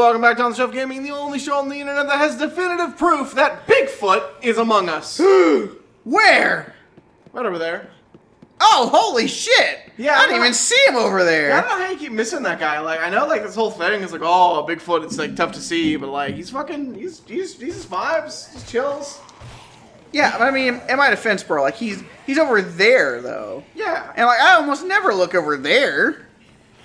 welcome back to On the Shelf Gaming, the only show on the internet that has definitive proof that Bigfoot is among us. Where? Right over there. Oh, holy shit! Yeah, I didn't even see him over there. Yeah, I don't know how you keep missing that guy. Like, I know, like, this whole thing is like, oh, Bigfoot, it's like tough to see, but like, he's fucking, he's just vibes, just chills. Yeah, but I mean, in my defense, bro, like he's over there though. Yeah. And like, I almost never look over there.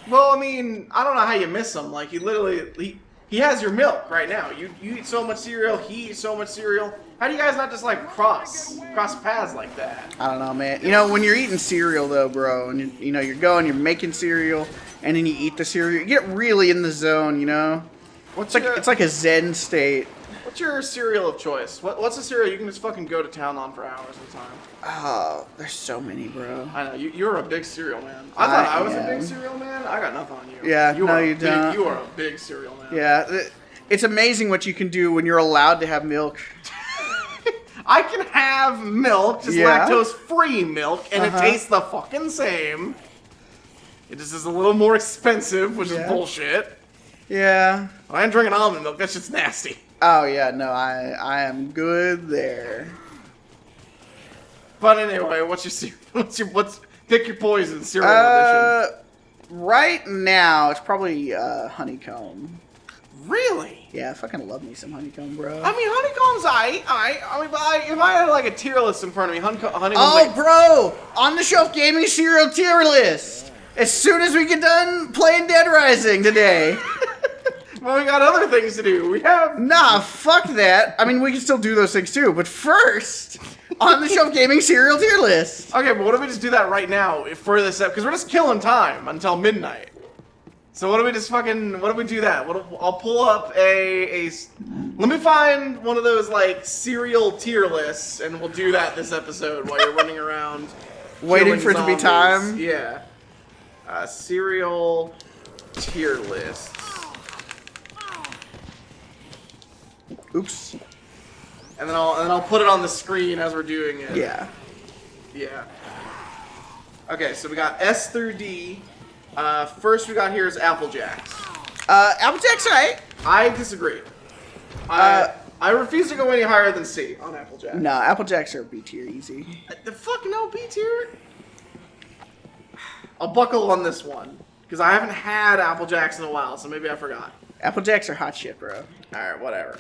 Well, I mean, I don't know how you miss him. Like, he literally, he has your milk right now. You eat so much cereal, he eats so much cereal. How do you guys not just, like, cross paths like that? I don't know, man. You know, when you're eating cereal, though, bro, and you know, you're making cereal, and then you eat the cereal, you get really in the zone, you know? It's like a zen state. What's your cereal of choice? What's a cereal you can just fucking go to town on for hours at a time? Oh, there's so many, bro. I know, you're a big cereal man. I thought I was a big cereal man. I got nothing on you. Yeah, you don't. You are a big cereal man. Yeah, it's amazing what you can do when you're allowed to have milk. I can have milk, just lactose-free milk, and it tastes the fucking same. It just is a little more expensive, which is bullshit. Yeah. I ain't drinking almond milk. That shit's nasty. Oh, yeah, no, I am good there. But anyway, what's your cereal? Pick your poison, cereal edition. Right now, it's probably honeycomb. Really? Yeah, I fucking love me some honeycomb, bro. I mean, honeycomb's I mean, but if I had like a tier list in front of me, honeycomb's like... bro! On the Shelf Gaming cereal tier list! As soon as we get done playing Deadrising today. Well, we got other things to do. We have... Nah, fuck that. I mean, we can still do those things too, but first, on the Shelf Gaming cereal tier list. Okay, but what if we just do that right now for this episode? Because we're just killing time until midnight. So what if we do that? I'll pull up let me find one of those, like, cereal tier lists, and we'll do that this episode while you're running around. Waiting for it to be time? Yeah. Cereal tier lists. Oops. And then I'll put it on the screen as we're doing it. Yeah. Yeah. Okay, so we got S through D. First we got here is Apple Jacks. Apple Jacks, right? I disagree. I refuse to go any higher than C on Apple Jacks. No, Apple Jacks are B tier easy. The fuck no, B tier? I'll buckle on this one. Because I haven't had Apple Jacks in a while, so maybe I forgot. Apple Jacks are hot shit, bro. Alright, whatever.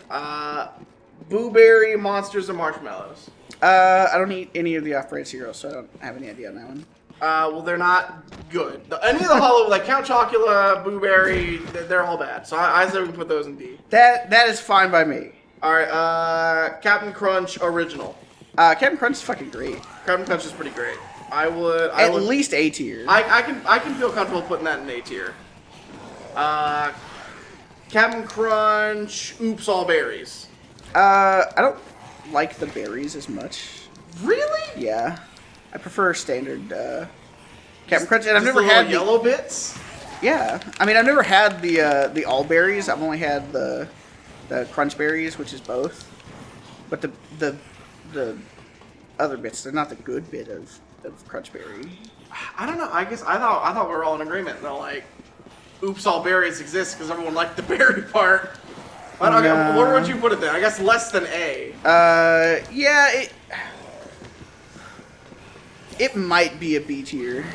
Boo Berry, Monsters, and Marshmallows. I don't eat any of the off-brand cereals, so I don't have any idea on that one. Well, they're not good. Any of the hollow, like Count Chocula, Boo Berry, they're all bad. So I say we can put those in D. That is fine by me. Alright, Captain Crunch Original. Captain Crunch is fucking great. Captain Crunch is pretty great. I would At least A tier. I can feel comfortable putting that in A tier. Captain Crunch, Oops All Berries. I don't like the berries as much. Really? Yeah. I prefer standard Captain Crunch, and I've Just never had yellow bits. Yeah, I mean I've never had the all berries. I've only had the crunch berries, which is both. But the other bits, they're not the good bit of crunch berry. I don't know. I guess I thought we were all in agreement. They're like, Oops All Berries exist because everyone liked the berry part. But okay, where would you put it then? I guess less than A. Yeah, it might be a B tier.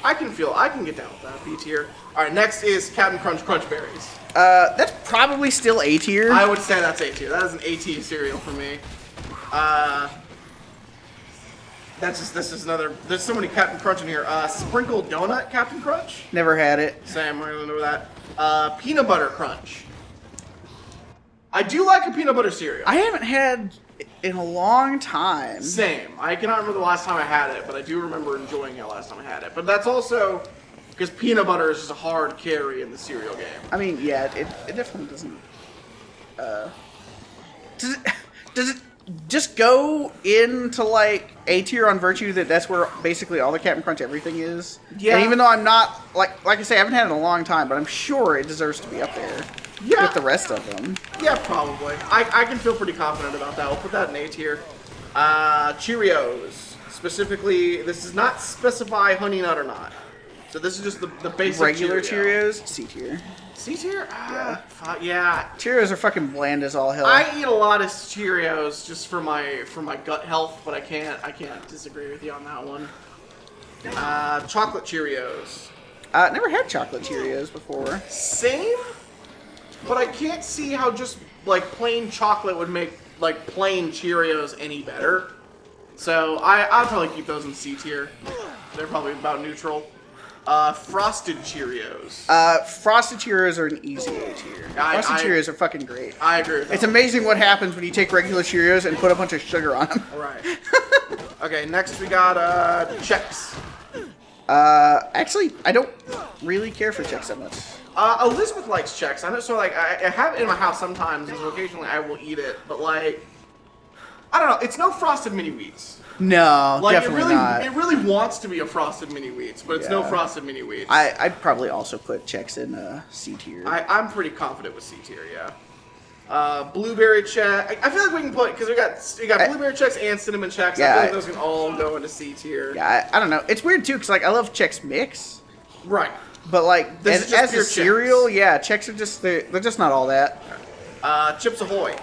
I can get down with that, B tier. Alright, next is Captain Crunch Crunch Berries. That's probably still A tier. I would say that's A tier. That is an A tier cereal for me. This is another, there's so many Captain Crunch in here. Sprinkled Donut Captain Crunch. Never had it. Same, we're gonna know that. Peanut Butter Crunch. I do like a peanut butter cereal. I haven't had it in a long time. Same. I cannot remember the last time I had it, but I do remember enjoying it the last time I had it. But that's also because peanut butter is just a hard carry in the cereal game. I mean, yeah, it definitely doesn't. Does it just go into like A tier on virtue that's where basically all the Captain Crunch everything is? Yeah. And even though I'm not like I say, I haven't had it in a long time, but I'm sure it deserves to be up there. Yeah. With the rest of them. Yeah, probably. I can feel pretty confident about that. We'll put that in A tier. Cheerios. Specifically, this does not specify Honey Nut or not. So this is just the basic Regular Cheerio. Cheerios, C tier. C tier? Yeah. Cheerios are fucking bland as all hell. I eat a lot of Cheerios just for my gut health, but I can't disagree with you on that one. Chocolate Cheerios. Never had chocolate Cheerios before. Same, but I can't see how just like plain chocolate would make like plain Cheerios any better. So I'd probably keep those in C tier. They're probably about neutral. Frosted Cheerios. Frosted Cheerios are an easy A tier. Frosted Cheerios are fucking great. I agree with that. It's amazing what happens when you take regular Cheerios and put a bunch of sugar on them. Right. Okay, next we got Chex. Actually, I don't really care for Chex that much. Elizabeth likes Chex. I know, so like I have it in my house sometimes, and so occasionally I will eat it. But like, I don't know. It's no Frosted Mini Wheats. No, Like definitely not. It really wants to be a Frosted Mini Wheats, but it's no Yeah. Frosted Mini Wheats. I'd probably also put Chex in C tier. I'm pretty confident with C tier, yeah. Blueberry Chex. I feel like we can put, because we got Blueberry Chex and Cinnamon Chex. Yeah, I feel like those can all go into C tier. Yeah, I don't know. It's weird too, because like I love Chex Mix, Right. but like This is just as a pure cereal, Chex. yeah, Chex are just they're just not all that. Chips Ahoy.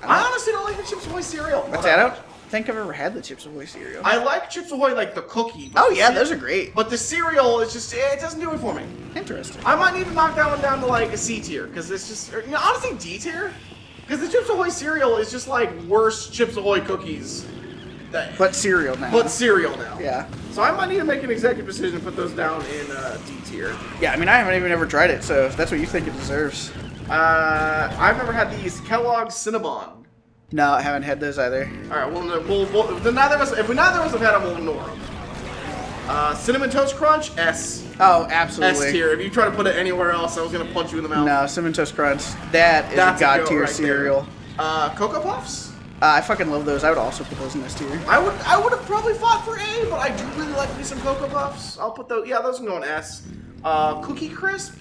I honestly don't like the Chips Ahoy cereal. I don't think I've ever had the Chips Ahoy cereal. I like Chips Ahoy like the cookie. But Oh the yeah, cere- those are great. But the cereal is just, it doesn't do it for me. Interesting. I might need to knock that one down to like a C tier, because it's just, or, honestly D tier. Because the Chips Ahoy cereal is just like worse Chips Ahoy cookies. But cereal now. But cereal now. Yeah. So I might need to make an executive decision and put those down in D tier. Yeah, I mean I haven't even ever tried it, so if that's what you think it deserves. I've never had these Kellogg's Cinnabon. No, I haven't had those either. All right, we'll then neither of us, if we neither of us have had them, we'll ignore them. Cinnamon Toast Crunch, S. Oh, absolutely. S tier. If you try to put it anywhere else, I was gonna punch you in the mouth. No, Cinnamon Toast Crunch. That is That's a a god go tier right cereal. there. Cocoa Puffs. I fucking love those. I would also put those in this tier. I would have probably fought for A, but I do really like me some Cocoa Puffs. I'll put those. Yeah, those can go in S. Cookie Crisp.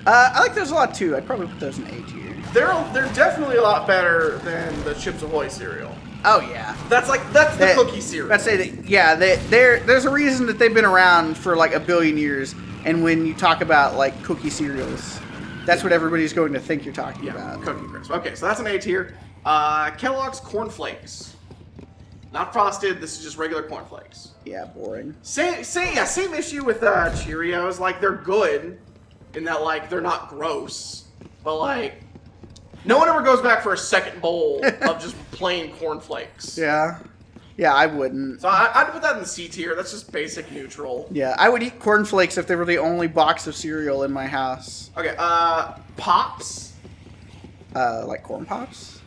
I like those a lot too. I'd probably put those in A tier. They're definitely a lot better than the Chips Ahoy cereal. Oh yeah. That's the cookie cereal. I'd say that. Yeah, there's a reason that they've been around for like a billion years. And when you talk about like cookie cereals, that's what everybody's going to think you're talking about. Cookie Crisp. Okay, so that's an A tier. Kellogg's Corn Flakes. Not frosted. This is just regular Corn Flakes. Yeah, boring. Same issue with Cheerios. Like they're good, in that like they're not gross, but like no one ever goes back for a second bowl of just plain Corn Flakes. Yeah. Yeah, I wouldn't. So I'd put that in the C tier. That's just basic neutral. Yeah, I would eat cornflakes if they were the only box of cereal in my house. Okay, Pops. Like corn pops?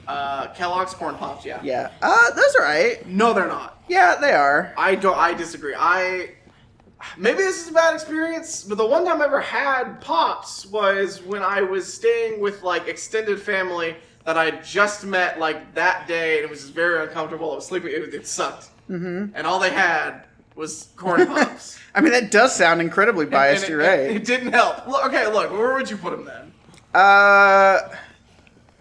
Kellogg's Corn Pops, yeah. Yeah. Those are right. No, they're not. Yeah, they are. I disagree. Maybe this is a bad experience, but the one time I ever had Pops was when I was staying with like extended family that I just met like that day, and it was just very uncomfortable. I was sleeping. It sucked. Mm-hmm. And all they had was Corn Pops. I mean, that does sound incredibly biased. You're right. It didn't help. Look, where would you put them then?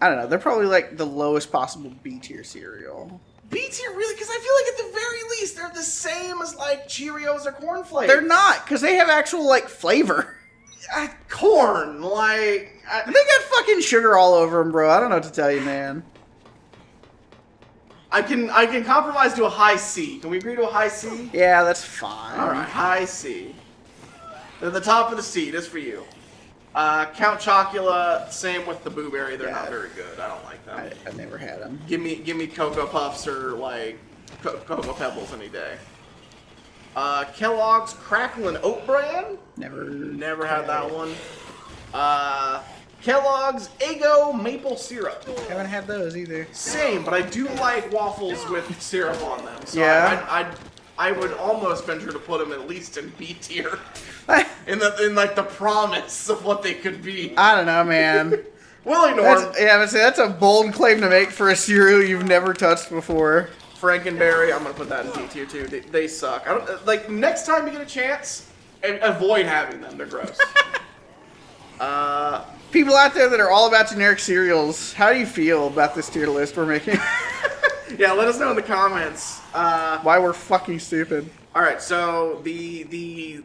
I don't know. They're probably like the lowest possible B tier cereal. B tier, really? Because I feel like at the very least they're the same as like Cheerios or Corn Flakes. They're not, because they have actual like flavor. Corn, like They got fucking sugar all over them, bro. I don't know what to tell you, man. I can compromise to a high C. Can we agree to a high C? Yeah, that's fine. All right, high C. They're the top of the C. Just for you. Count Chocula. Same with the Blueberry. They're not very good. I don't like them. I've never had them. Give me Cocoa Puffs or like Cocoa Pebbles any day. Kellogg's Crackle and Oat Bran. Never had that one. Kellogg's Eggo Maple Syrup. Haven't had those either. Same, but I do like waffles with syrup on them. So Yeah. I would almost venture to put them at least in B tier. in like the promise of what they could be. I don't know, man. We'll ignore them. Yeah, but see, that's a bold claim to make for a cereal you've never touched before. Frankenberry, I'm gonna put that in D tier too. They suck. I don't like. Next time you get a chance, avoid having them. They're gross. People out there that are all about generic cereals, how do you feel about this tier list we're making? Yeah, let us know in the comments. Why we're fucking stupid. All right, so the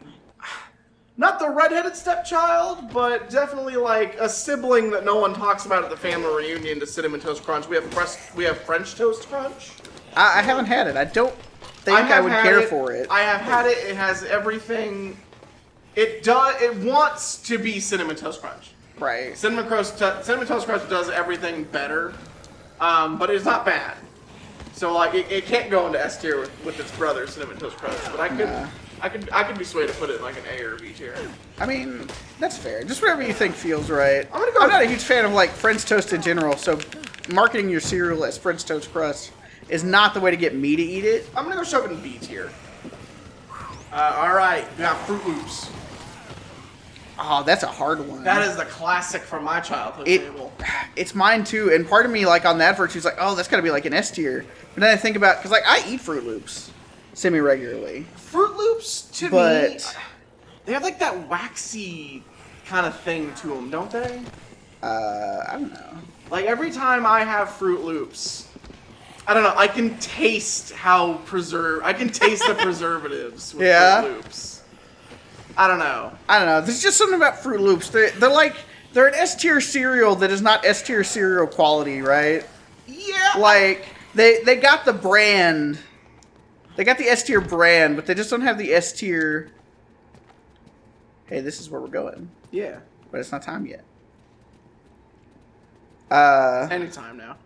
not the redheaded stepchild, but definitely like a sibling that no one talks about at the family reunion to Cinnamon Toast Crunch. We have French Toast Crunch. I haven't had it. I don't think I would care for it. I have had it. It has everything. It wants to be Cinnamon Toast Crunch. Right. Cinnamon Toast Crunch does everything better, but it's not bad. So like it can't go into S tier with its brother Cinnamon Toast Crunch. But I could be swayed to put it in like an A or B tier. I mean, that's fair. Just whatever you think feels right. I'm not a huge fan of like French toast in general, so marketing your cereal as French Toast Crust is not the way to get me to eat it. I'm gonna go shove it in B tier. All right, we got Fruit Loops. Oh, that's a hard one. That is the classic from my childhood table. It's mine too, and part of me, like on that virtue, is like, oh, that's gotta be like an S tier. But then I think about, because like I eat Fruit Loops semi-regularly. Fruit Loops, to me, they have like that waxy kind of thing to them, don't they? I don't know. Like every time I have Fruit Loops, I don't know, I can taste I can taste the preservatives with Fruit Loops. I don't know. There's just something about Fruit Loops. They're an S tier cereal that is not S tier cereal quality, right? Yeah. Like they got the brand. They got the S tier brand, but they just don't have the S tier. Hey, this is where we're going. Yeah. But it's not time yet. Anytime now.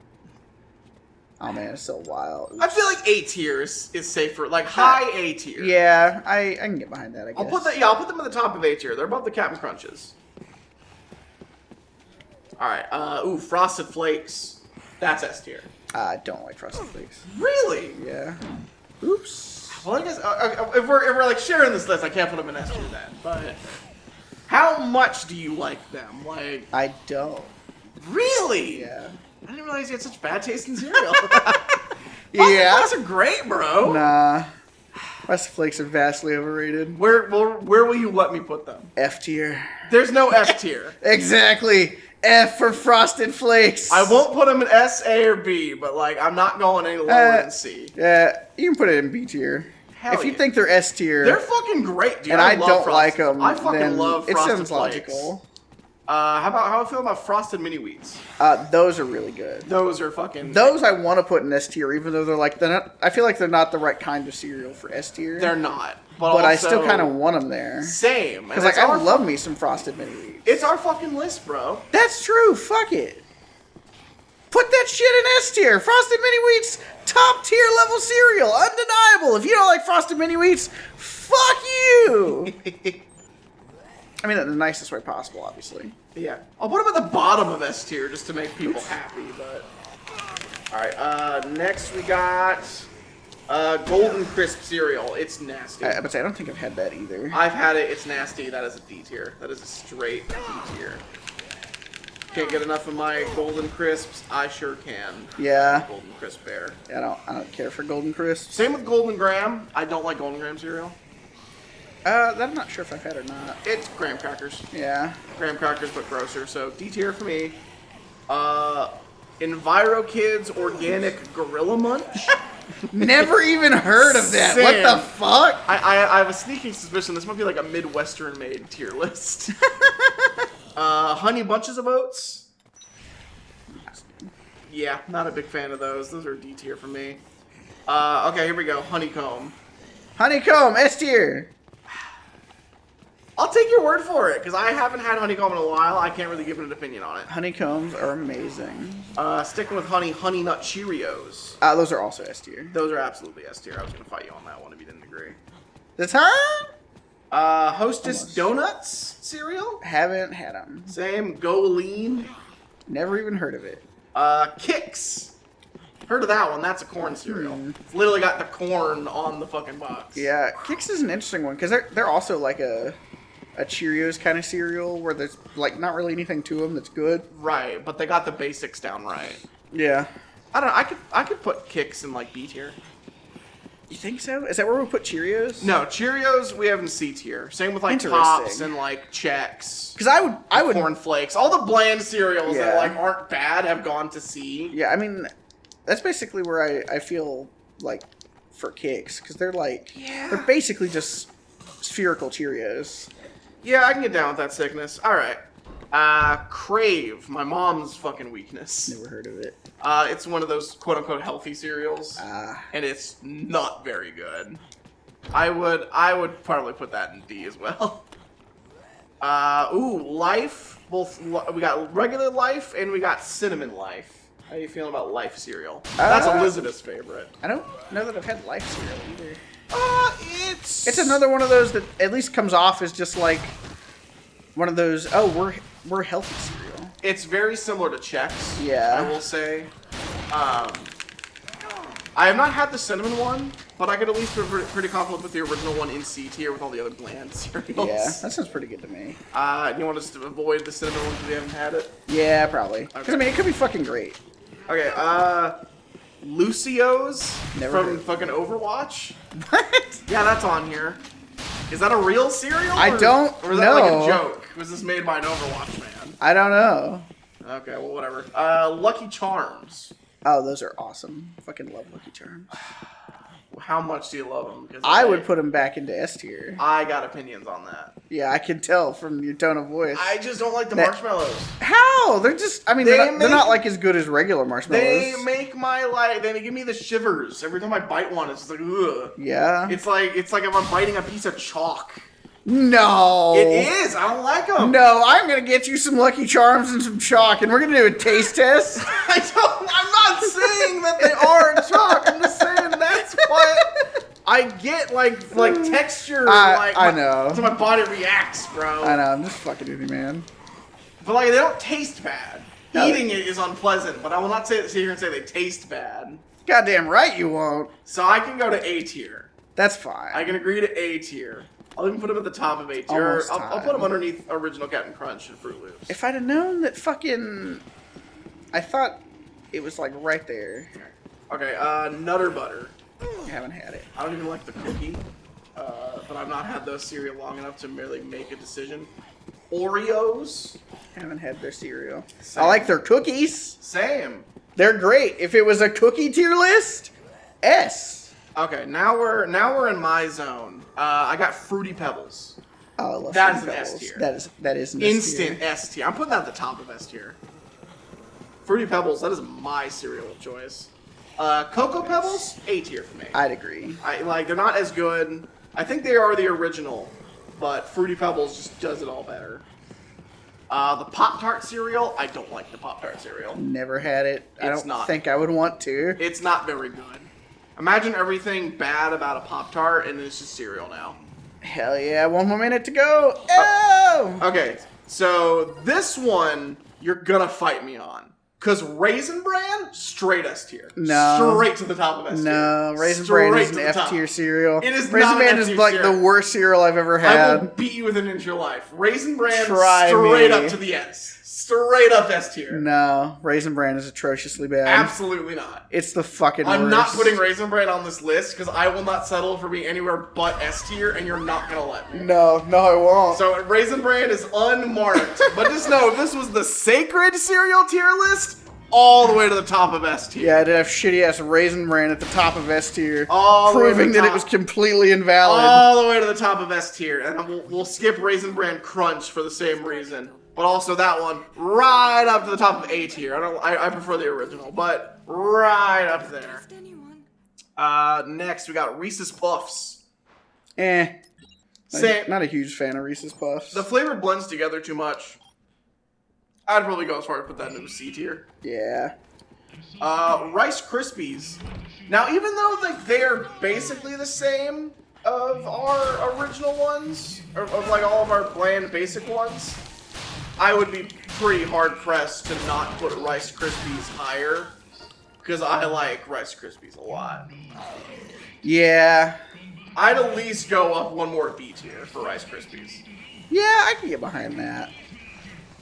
Oh man, it's so wild. I feel like A tier is safer, like high A tier. Yeah, I can get behind that. I guess. I'll put them at the top of A tier. They're above the Captain Crunches. All right. Frosted Flakes. That's S tier. I don't like Frosted Flakes. Really? Yeah. Oops. Well, I guess if we're like sharing this list, I can't put them in S tier then. But how much do you like them? Like I don't. Really? Yeah. I didn't realize you had such bad taste in cereal. Yeah. Frosted Flakes are great, bro. Nah. Frosted Flakes are vastly overrated. Where will you let me put them? F tier. There's no F tier. Exactly. F for Frosted Flakes. I won't put them in S, A, or B, but like I'm not going any lower than C. Yeah, you can put it in B tier. If you think they're S tier, they're fucking great, dude. And I love don't like them. I fucking love Frosted It sounds Flakes. logical. How I feel about Frosted Mini Wheats? Those are really good. Those are fucking. Those I want to put in S tier, even though they're not. I feel like they're not the right kind of cereal for S tier. They're not. But also, I still kind of want them there. Same. Because like I love me some Frosted Mini Wheats. It's our fucking list, bro. That's true. Fuck it. Put that shit in S tier. Frosted Mini Wheats, top tier level cereal, undeniable. If you don't like Frosted Mini Wheats, fuck you. I mean, in the nicest way possible, obviously. Yeah. I'll put them at the bottom of S tier just to make people happy, but... Alright, next we got... Golden Crisp cereal. It's nasty. I don't think I've had that either. I've had it. It's nasty. That is a D tier. That is a straight D tier. Can't get enough of my Golden Crisps. I sure can. Yeah. Golden Crisp bear. Yeah, I don't care for Golden Crisps. Same with Golden Graham. I don't like Golden Graham cereal. That I'm not sure if I've had or not. It's graham crackers. Yeah. Graham crackers, but grosser. So D tier for me. Enviro Kids Organic Gorilla Munch. Never even heard of that. Sam. What the fuck? I have a sneaking suspicion this might be like a Midwestern made tier list. Honey Bunches of Oats. Yeah, not a big fan of those. Those are D tier for me. Okay, here we go. Honeycomb. Honeycomb, S tier. I'll take your word for it, because I haven't had honeycomb in a while. I can't really give an opinion on it. Honeycombs are amazing. Sticking with Honey Nut Cheerios. Those are also S tier. Those are absolutely S tier. I was going to fight you on that one if you didn't agree. The time? Hostess Almost. Donuts cereal? Haven't had them. Same. Go Lean. Never even heard of it. Kix. Heard of that one. That's a corn cereal. It's literally got the corn on the fucking box. Yeah, Kix is an interesting one, because they're also like a Cheerios kind of cereal where there's like not really anything to them that's good. Right, but they got the basics down right. Yeah. I don't know. I could put Kix in like B tier. You think so? Is that where we put Cheerios? No, Cheerios we have in C tier. Same with like Pops and like Chex. Because I would Corn Flakes. All the bland cereals that Yeah. like aren't bad have gone to C. Yeah, I mean, that's basically where I feel like for kicks because they're like they're basically just spherical Cheerios. Yeah, I can get down with that sickness. All right. Crave, my mom's fucking weakness. Never heard of it. It's one of those quote-unquote healthy cereals, and it's not very good. I would probably put that in D as well. Life. Both we got regular Life and we got cinnamon Life. How are you feeling about Life cereal? That's Elizabeth's favorite. I don't know that I've had Life cereal either. It's another one of those that at least comes off as just like one of those. Oh, we're healthy cereal. It's very similar to Chex. Yeah, I will say. I have not had the cinnamon one, but I could at least be pretty confident with the original one in C tier with all the other bland cereals. Yeah, that sounds pretty good to me. You want us to avoid the cinnamon one because we haven't had it? Yeah, probably. Because Okay. I mean, it could be fucking great. Okay, Lucio's Never from heard. fucking Overwatch. What? Yeah, that's on here. Is that a real cereal? I don't Or is that like know. a joke? Was this made by an Overwatch man? I don't know. Okay, well, whatever. Lucky Charms. Oh, those are awesome. Fucking love Lucky Charms. How much do you love them? Because I would put them back into S tier. I got opinions on that. Yeah, I can tell from your tone of voice. I just don't like the That- marshmallows. How? They're just. I mean, they're not like as good as regular marshmallows. They make my life. They give me the shivers every time I bite one. It's just like ugh. Yeah. It's like if I'm biting a piece of chalk. No. It is. I don't like them. No, I'm gonna get you some Lucky Charms and some chalk, and we're gonna do a taste test. I'm not saying that they are chalk. I'm just saying that's what I get. Like texture. I know. So my body reacts, bro. I know. I'm just fucking with you, man. But like they don't taste bad. No. Eating it is unpleasant, but I will not sit here and say they taste bad. Goddamn right you won't. So I can go to A tier. That's fine. I can agree to A tier. I'll even put him at the top of A tier. Almost I'll put him underneath original Captain Crunch and Fruit Loops. If I'd have known that fucking, I thought it was like right there. Okay, Nutter Butter. I haven't had it. I don't even like the cookie, but I've not had those cereal long enough to merely make a decision. Oreos. Haven't had their cereal. Same. I like their cookies. Same. They're great. If it was a cookie tier list, S. Okay, now we're in my zone. I got Fruity Pebbles. Oh, I love That is Fruity an S Pebbles. tier. That is an S Instant tier. S tier. I'm putting that at the top of S tier. Fruity Pebbles, that is my cereal of choice. Cocoa Pebbles, A tier for me. I'd agree. They're not as good. I think they are the original, but Fruity Pebbles just does it all better. The Pop-Tart cereal, I don't like the Pop-Tart cereal. Never had it. I It's don't not. think I would want to. It's not very good. Imagine everything bad about a Pop-Tart and it's just cereal now. Hell yeah, one more minute to go. Oh! Okay, so this one you're gonna fight me on. Cause Raisin Bran, straight S tier. No. Straight to the top of S tier. No, Raisin Bran is Straight an to the F top. tier cereal. It is Raisin not an Bran F is tier like cereal. the worst cereal I've ever I will had. beat you within an inch of your life. Raisin Bran, Try straight me. up to the S. Straight up S tier. No, Raisin Bran is atrociously bad. Absolutely not. It's the fucking worst. I'm not putting Raisin Bran on this list because I will not settle for being anywhere but S tier, and you're not gonna let me. No, I won't. So Raisin Bran is unmarked, but just know if this was the sacred cereal tier list, all the way to the top of S tier. Yeah, I did have shitty ass Raisin Bran at the top of S tier, All the way to proving the that it top. was completely invalid. All the way to the top of S tier, and we'll skip Raisin Bran Crunch for the same reason. But also that one right up to the top of A tier. I prefer the original, but right up there. Next we got Reese's Puffs. Same. Not a huge fan of Reese's Puffs. The flavor blends together too much. I'd probably go as far as put that into a C tier. Yeah. Rice Krispies. Now, even though they are basically the same of our original ones, or of like all of our bland basic ones, I would be pretty hard pressed to not put Rice Krispies higher, because I like Rice Krispies a lot. Yeah. I'd at least go up one more B tier for Rice Krispies. Yeah, I can get behind that.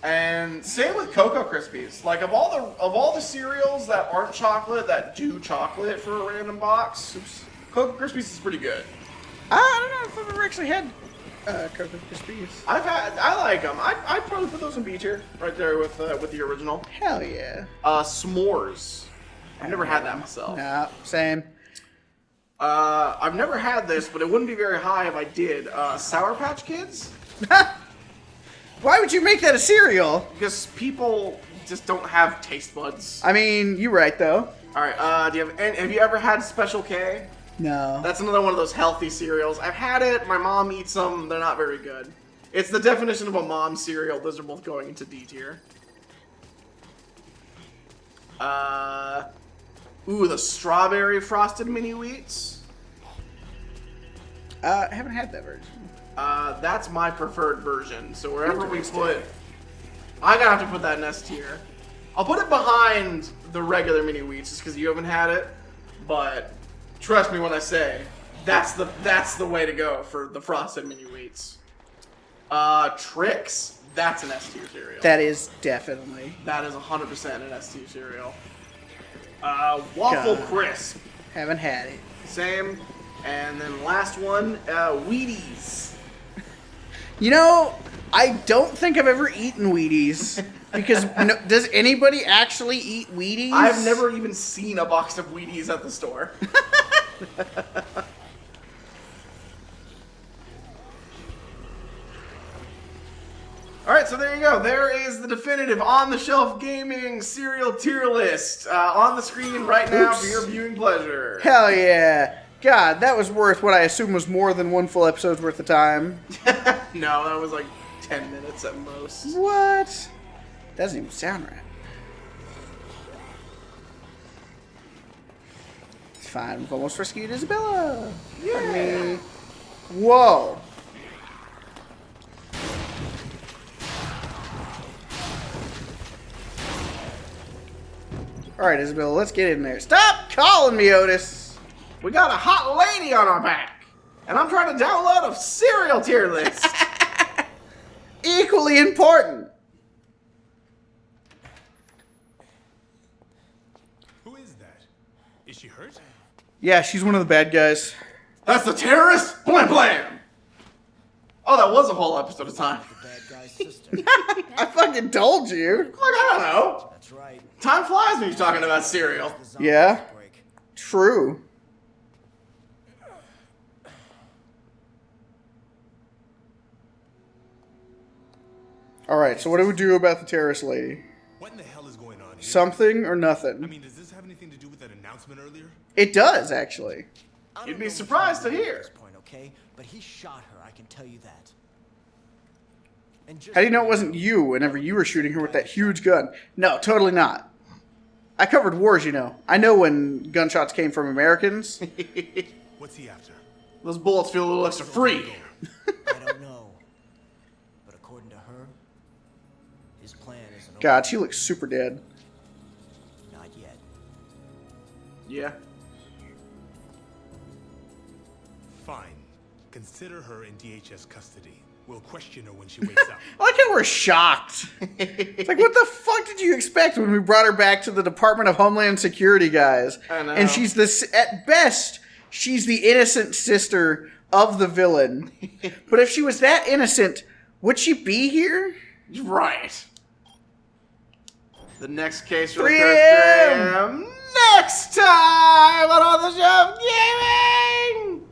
And same with Cocoa Krispies. Like of all the cereals that aren't chocolate that do chocolate for a random box, Cocoa Krispies is pretty good. I don't know if I've ever actually had Cocoa Krispies. I like them. I'd probably put those in B tier right there with the original. Hell yeah. S'mores. I've never had that myself. No, same. I've never had this, but it wouldn't be very high if I did. Sour Patch Kids? Why would you make that a cereal? Because people just don't have taste buds. I mean, you're right though. All right. Have you ever had Special K? No. That's another one of those healthy cereals. I've had it. My mom eats them. They're not very good. It's the definition of a mom cereal. Those are both going into D tier. Ooh, the strawberry frosted mini wheats. I haven't had that version. That's my preferred version. So wherever we put, I gotta have to put that in S tier. I'll put it behind the regular mini wheats just because you haven't had it. But trust me when I say that's the way to go for the frosted mini wheats. Trix. That's an S tier cereal. That is definitely. That is 100% an S tier cereal. Waffle Crisp. Haven't had it. Same. And then last one, Wheaties. You know, I don't think I've ever eaten Wheaties. Because does anybody actually eat Wheaties? I've never even seen a box of Wheaties at the store. Alright, so there you go. There is the definitive on-the-shelf gaming cereal tier list on the screen right now for your viewing pleasure. Hell yeah. God, that was worth what I assume was more than one full episode's worth of time. No, that was like 10 minutes at most. What? Doesn't even sound right. It's fine. We've almost rescued Isabella. Yeah. Whoa. Alright, Isabella, let's get in there. Stop calling me, Otis! We got a hot lady on our back, and I'm trying to download a cereal tier list. Equally important. Who is that? Is she hurt? Yeah, she's one of the bad guys. That's the terrorist? Blam blam! Oh, that was a whole episode of time. The bad guy's sister. I fucking told you. Look, I don't know. That's right. Time flies when you're talking about cereal. The zombie Yeah. outbreak. True. Alright, so what do we do about the terrorist lady? What in the hell is going on here? Something or I nothing? mean, does this have anything to do with that announcement earlier? It does, actually. I don't You'd be know what's surprised to wrong with hear. her at this point, okay? But he shot her, I can tell you that. And just How do you know it wasn't you whenever you were shooting her with that huge gun? No, totally not. I covered wars, you know. I know when gunshots came from Americans. What's he after? Those bullets feel a little extra free. I don't know. But according to her, his plan isn't God, she looks super dead. over. Not yet. Yeah. Fine. Consider her in DHS custody. We'll question her when she wakes up. I like how we're shocked. It's like, what the fuck did you expect when we brought her back to the Department of Homeland Security, guys? I know. And she's at best, she's the innocent sister of the villain. But if she was that innocent, would she be here? Right. The next case for 3 the 3 a.m. next time on the shelf gaming.